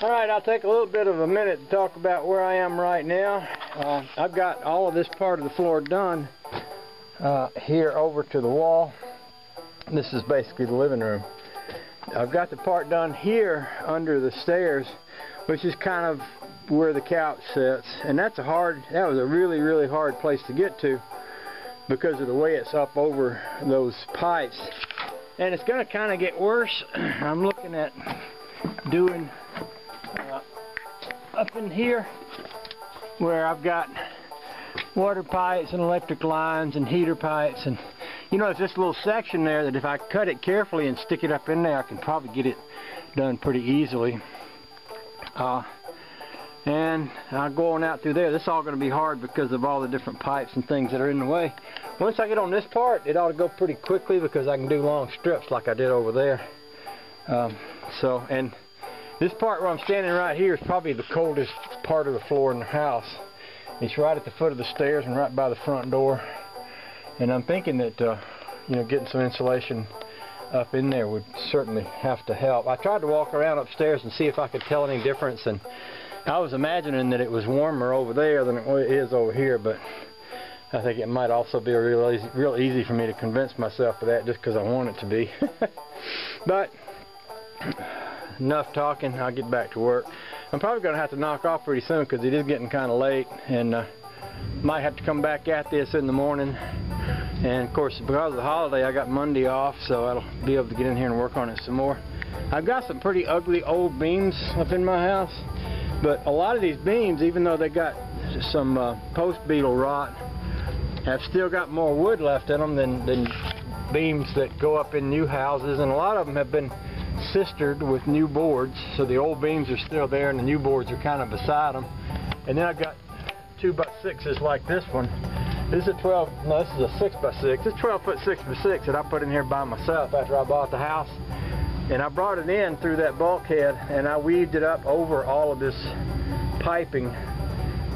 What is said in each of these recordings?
Alright, I'll take a little bit of a minute to talk about where I am right now. I've got all of this part of the floor done here over to the wall. This is basically the living room. I've got the part done here under the stairs, which is kind of where the couch sits, and that was a really hard place to get to because of the way it's up over those pipes. And it's going to kind of get worse. I'm looking at doing up in here where I've got water pipes and electric lines and heater pipes, and you know, it's this little section there that if I cut it carefully and stick it up in there, I can probably get it done pretty easily. And I'll go on out through there. This is all going to be hard because of all the different pipes and things that are in the way. Once I get on this part, it ought to go pretty quickly because I can do long strips like I did over there. And this part where I'm standing right here is probably the coldest part of the floor in the house. It's right at the foot of the stairs and right by the front door. And I'm thinking that you know, getting some insulation up in there would certainly have to help. I tried to walk around upstairs and see if I could tell any difference, and I was imagining that it was warmer over there than it is over here, but I think it might also be real easy for me to convince myself of that just because I want it to be. But enough talking, I'll get back to work. I'm probably going to have to knock off pretty soon because it is getting kind of late, and might have to come back at this in the morning. And of course, because of the holiday, I got Monday off, so I'll be able to get in here and work on it some more. I've got some pretty ugly old beams up in my house, but a lot of these beams, even though they got some post beetle rot, have still got more wood left in them than beams that go up in new houses, and a lot of them have been sistered with new boards, so the old beams are still there and the new boards are kind of beside them. And then I've got 2x6s like this one. This is a 6x6. It's 12 foot 6x6 that I put in here by myself after I bought the house. And I brought it in through that bulkhead and I weaved it up over all of this piping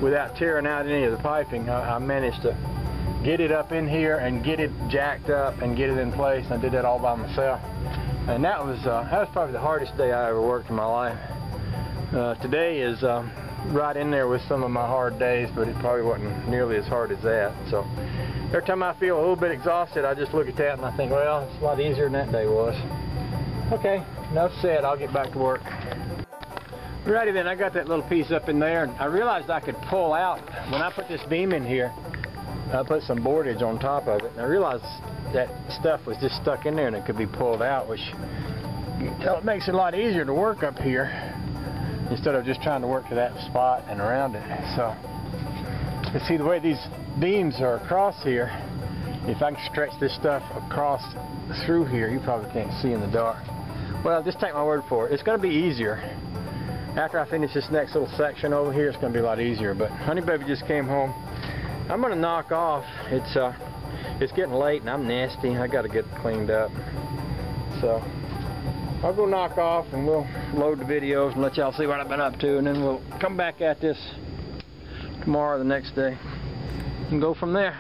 without tearing out any of the piping. I managed to get it up in here and get it jacked up and get it in place. I did that all by myself. And that was probably the hardest day I ever worked in my life. Today is right in there with some of my hard days, but it probably wasn't nearly as hard as that. So every time I feel a little bit exhausted, I just look at that and I think, well, it's a lot easier than that day was. Okay, enough said. I'll get back to work. Righty then, I got that little piece up in there, and I realized I could pull out. When I put this beam in here, I put some boardage on top of it, and I realized that stuff was just stuck in there and it could be pulled out, which it makes it a lot easier to work up here instead of just trying to work to that spot and around it. So, you see the way these beams are across here, if I can stretch this stuff across through here, you probably can't see in the dark. Well, just take my word for it. It's going to be easier. After I finish this next little section over here, it's going to be a lot easier. But Honey Baby just came home. I'm going to knock off. It's getting late and I'm nasty. I got to get it cleaned up. So I'll go knock off and we'll load the videos and let y'all see what I've been up to, and then we'll come back at this tomorrow or the next day and go from there.